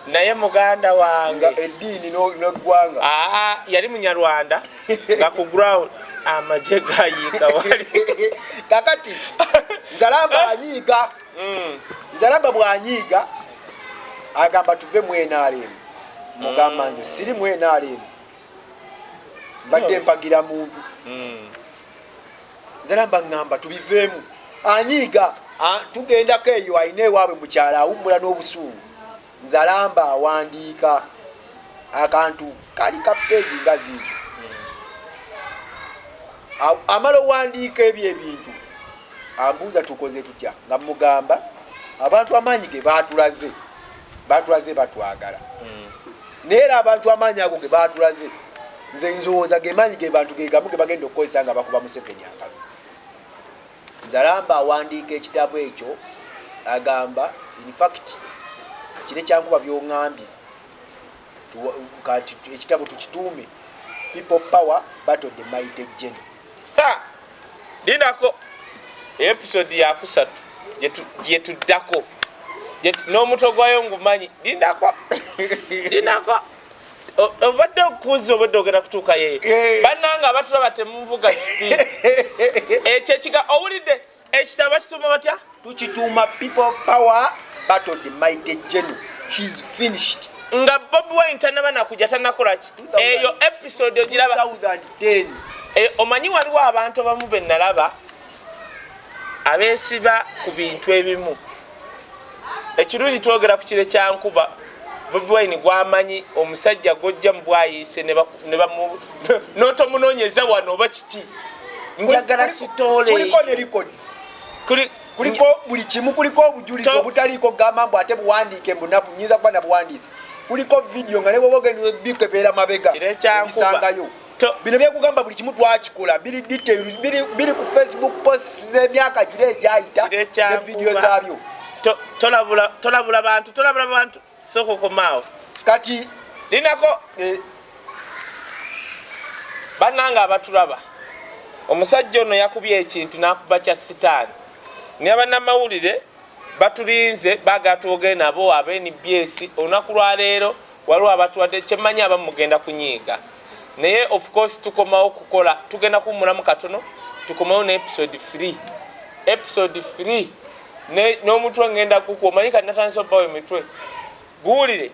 naye muganda wange eddiini n'eggwanga yali munyarwanda nga ku ground amaje gayiika wali kakati Nzalamba anyiiga Nzalamba bwanyiiga agamba tuve mu NRM mugamba nze siri mu NRM mbadde mpagira muntu Nzalamba ngamba tubiveemu anyiiga tugendako eyo ayina ewaabwe mukyala awummula n'obusungu Nzalamba awandiika akantu kali ka peegi nga ziizo amala owandiika ebyo ebintu ambuuza tukoze tutya nga mugamba abantu amaanyi ge baatulaze batwagala naye era abantu amaanyi ago ge baatulaze nze nzowooza ge maanyi ge bantu ge gamu ge bagenda okukozesa nga bakuba Museveni akalu. Nzalamba awandiika ekitabo ekyo agamba in fact kire kyankuba by'oŋŋambye kati ekitabo tukituume People Power Battle the Mighty Gen. Linako episode ya kusatu gye tuddako n'omutwe gwayo ngumanyi lindako obadde okuuza obadde ogenda kutuuka yeye bannanga abatulaba temunvuga speed ekyo ekiga owulidde ekitabo bakituuma batya tukituuma People Power Battle the Mighty Gen. He's finished nga Bobi Wine tanaba nakujja tanakola ki eyo episode ogiraba 2010 omanyi waliwo abantu abamu be nalaba abeesiba ku bintu ebimu ekirungi twogera ku kire kyankuba Bobi Wine gwamanyi omusajja gojja mu bwayiise n'otomunoonyeza wano oba kiti njagala sitoole kuliko ne records kuliko buli kimu kuliko obujulizi obutaliiko gamba mbu ate buwandiike mbunaku nyinza kuba na buwandiisi kuliko video nga ne bwoba ogenda bikepeera mabega bisangayo bino byekugamba buli kimu twakikola biri detail biri ku Facebook posts z'emyaka gire egyayita ne video zaabyo tolabula bantu soko komaawo kati linako bannanga abatulaba omusajja ono yakubye ekintu n'akuba kya sitaani ne bannamawulire batulinze bagatwoge nabo NBS olunaku lwa leero waliwo abatuwadde kyemmanyi abamu mugenda kunyiiga naye of course tukomawo kukola tugenda kuwummulamu katono tukomawo ne episode 3 n'omutwe ngenda guku omanyi kati natandise obbawo emitwe guwulire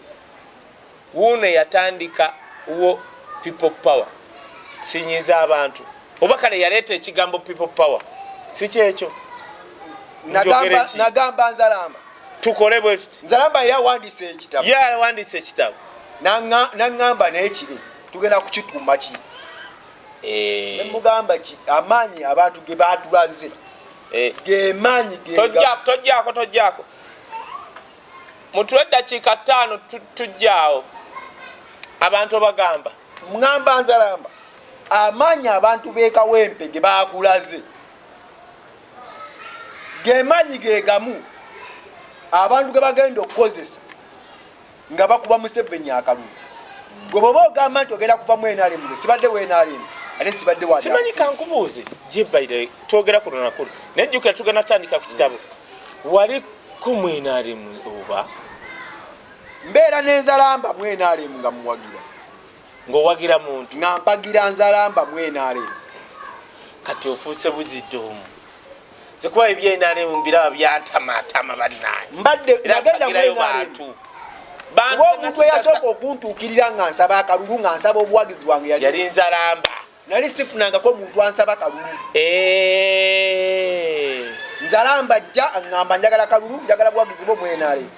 wuuno yatandika wo People Power sinyiza abantu oba kale yaleeta ekigambo People Power si kyekyo nagamba Nzalamba tukole bwe Nzalamba yawandiise ekitabo naŋŋamba naye kiri tugenda kukituuma ki nemugamba ki amaanyi abantu ge baatulaze ge maanyi tojjaako mutuwe eddakiika 5 tujjaawo abantu bagamba ŋŋamba Nzalamba amaanyi abantu beekawempe ge baakulaze ge maanyi ge gamu abantu ge bagenda okukozesa nga bakuba Museveni akalulu gwe bwoba ogamba nti ogenda kuva mu NRM ze sibadde mu NRM ate sibadde wa simanyi kankubuuze jebbaire twogera ku lunaku nejjukira tugenda tandika ku kitabo wali ku mu NRM oba mbeera n'Enzalamba mu NRM nga muwagira ng'owagira muntu nga mpagira Nzalamba mu NRM kati ofuuse buzidde omu zikuba ebyenRM mbiraba byantamaatama bannaye mbadde nagenda mu NRM omuntu eyasooka okuntuukirira nga nsaba akalulu nga nsaba obuwagizi bwange yali Nzalamba nali sifunangako omuntu ansaba kalulu Nzalamba ajja aŋŋamba njagala kalulu njagala buwagizi bwo mu NRM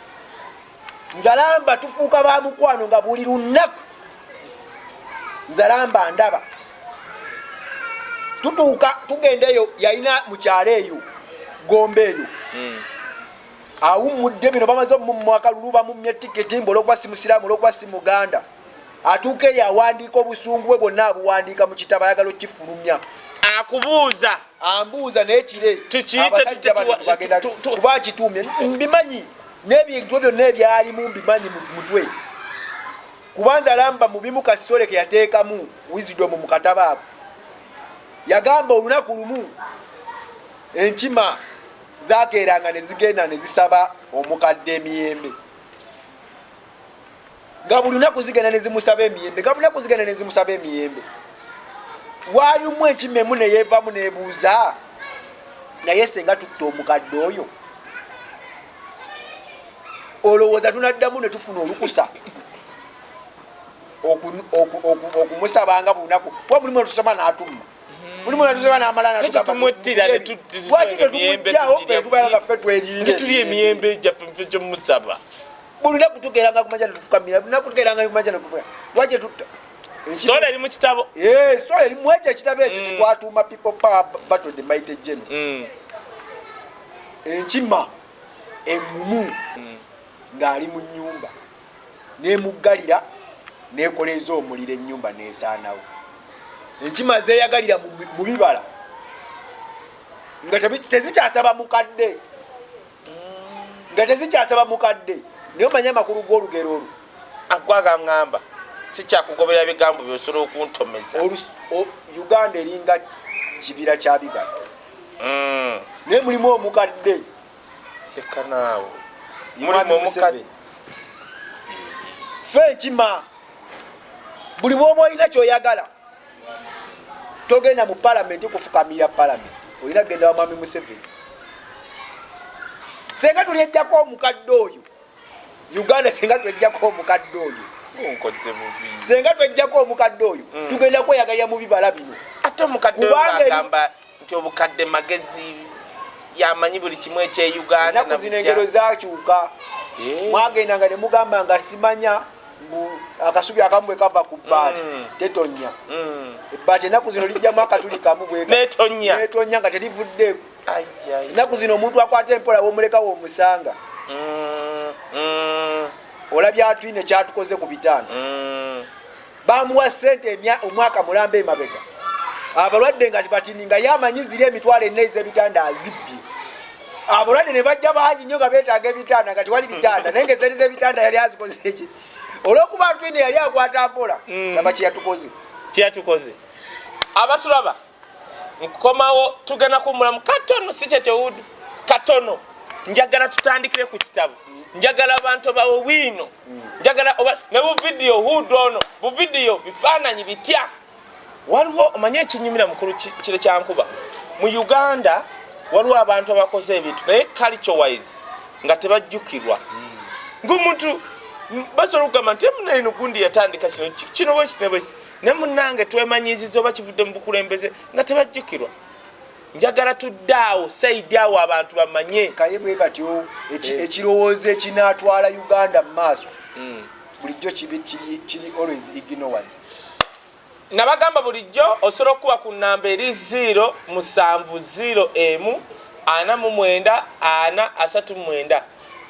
Nzalamba tufuuka ba mukwano nga buli lunaku Nzalamba ndaba tutuuka tugenda eyo yalina mukyalo eyo Gombe eyo awummudde bino bamaze omummu akalulu bamumye tiketi olw'okuba si musiraamu olw'okuba si muganda atuuka eyo awandiika obusungu bwe bwonna abuwandiika mu kitabo ayagala okifulumya akubuuza ambuuza naye kire abasajja bano kuba kituumye mbimanyi n'ebintu ebyo byonna ebyalimu mbimanyi mutwe kuba Nzalamba mu bimu kasitole ke yateekamu wisdom mu katabo ako yagamba olunaku lumu enkima zakeeranga ne zigenda ne zisaba omukadde emiyembe gabulina kuzigana nezimusaba emiyembe gabulina kuzigana nezimusaba emiyembe walimu ekimemu neyevamu nebuuza naye senga tutta omukadde oyo olowooza tunaddamu ne tufuna olukusa okumusabanga bunaku kuba mulimu netusaba n'atumma mulimu netusaba n'amala natutumujaoffe tuli emiyembe gyaffe gyomusaba bulina kutugeranga kumanja netukukamira bulina kutugeranga kumanja nekufa waje tutta story eri mu kitabo story eri mu ekyo ekitabo ekyo tetwatuuma people power battle the mighty general enkima engumu ng'ali mu nnyumba nemuggalira nekoleza omuliro ennyumba nesaanawo enkima zeeyagalira mu bibala nga tezikyasaba mukadde naye omanya amakulu g'olugero olwo agwagaŋŋamba sikyakugobera bigambo byosobola okuntomeza Uganda eringa kibira kya bibala naye mulimu omukadde tekanaawo mulimu omukadde fe enkima buli bwoba olina kyoyagala togenda mu palamenti kufukamira palamenti olina kugenda wa mwami Museveni senga tulyejjako omukadde oyo Uganda senga twejjako omukadde oyo senga twejjako omukadde oyo tugenda kweyagalira mu bibala bino ate omukadde oyo agamba nti obukadde magezi yamanyi buli kimu ekye-Uganda naku zino engero zakyuka mwagendanga ne mugamba nga simanya mbu akasubi akamu bwe kava ku bbaati tetonya ebbaati ennaku zino lijjamu akatuli kamu netonya nga terivuddeeko ennaku zino omuntu akwata empola womulekawo omusanga olabye atwine kyatukoze ku bitanda bamuwa ssente omwaka mulamba emabega abalwadde nga tibatini nga yamanyi ziri emitwalo 4 ez'ebitanda azibbye abalwadde ne bajja bangi nnyo nga beetaaga ebitanda nga tiwali bitanda naye ngezeri z'ebitanda yali azikoze eki olw'okuba atwine yali akwata mpola laba kyeyatukoze abatulaba nkomawo tugenda kummulamu katono si kyekyewudu katono njagala tutandikire ku kitabo njagala abantu bawe wino njagala ne buvidiyo hudu ono buvidiyo bifaananyi bitya waliwo omanye ekinyumira mukulu kire kyankuba mu Uganda waliwo abantu abakoze ebintu naye culture wise nga tebajjukirwa ng'omuntu basobola okugamba nti emunaino gundi yatandika kino bwekiti ne munnange twemanyiziza oba kivudde mu bukulembeze nga tebajjukirwa njagala tuddaawo saidi awo abantu bamanye kaye bwe batyo ekirowoozo ekinaatwala Uganda mu maaso bulijjo kiri always ignored nabagamba bulijjo osobola okuba ku nnamba eri 070 49 439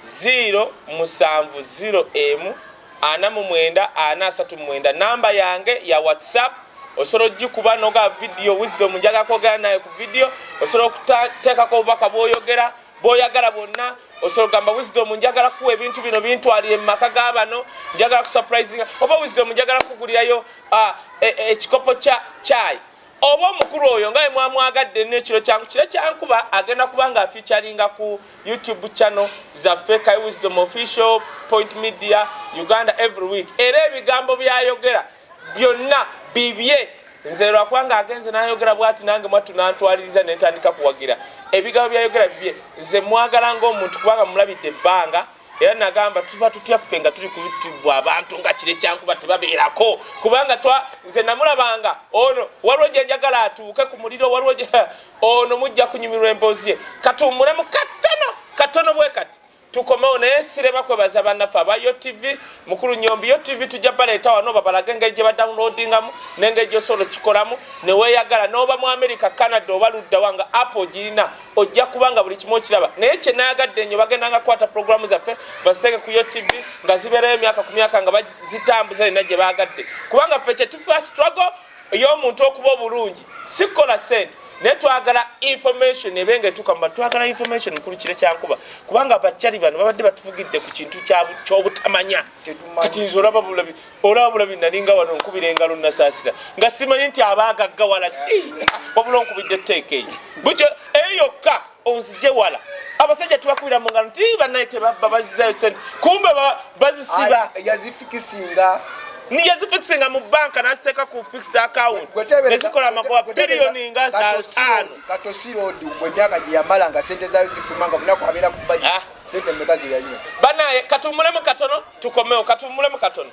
070 49 namba yange ya WhatsApp osobola ogikuba noga video wisdom njaga kwogera naye ku video osobola okuteekako obubaka bw'oyagala bwonna osobola okugamba wisdom njagala kuwa ebintu bino bintwalire mu maka g'abano njagala kusurprising oba wisdom njagala kugulirayo ekikopo kya chai oba omukulu oyo nga mwamwagadde n'ekiro kyankuba agenda kuba nga featuringa ku YouTube channel zaffe Kai Wisdom Official Point Media Uganda every week era ebigambo byayogera byonna bibye nze lwakwanga agenze n'ayogera bwati nange mwattu nantwaliriza nentandika kuwagira ebigambo byayogera bibye nze mwagala ng'omuntu kubanga mulabidde ebbanga era nagamba tuba tutyaffe nga tuli ku YouTube abantu nga kire kyankuba tebabeerako kubanga nze namulabanga ono waliwo gye njagala atuuke ku muliro waliwo ono mujja kunyumirwa emboozi ye katummulemu katono bwe kati tukomewo naye sirema kwebaza bannaffe aba YoTV mukulu nyombi YoTV tujja baleeta wano babalage engeri gye badownloadingamu n'engeri gy'osobola okikolamu ne weeyagala n'oba mu America Canada oba ludda wanga Apple girina ojja kubanga buli kimu okiraba naye kye nayagadde nnyo bagendanga kukwata programu zaffe baziteeke ku YoTV nga zibeerayo emyaka ku myaka nga bazitambuza zina gye baagadde kubanga ffe kye tufa struggle ey'omuntu okuba obulungi si kukola ssente naye twagala information ebenga etukamba twagala information mukulu kire kyankuba kubanga abakyali bano babadde batuvugidde ku kintu ky'obutamanya kati nze olaba bulabi nalinga wano nkubira engalo nasaasira nga simanyi nti abaagagga wala si wabula nkubidde etteeka eyo bukyo eyo yokka onzije wala abasajja tubakubira mu ngalo nti bannaye tebabba bazizaayo sente kumbe bazisiba yazifikisinga yazifikisinga mu banka n'aziteeka ku fixed account nezikola amagoba biliyoni nga 5 katosirodi emyaka gye yamala nga sente zayo zifuma nga bunaku abeera ku baji sente mmeka ze yanywa bannaye katuwummulemu katono tukomewo katuwummulemu katono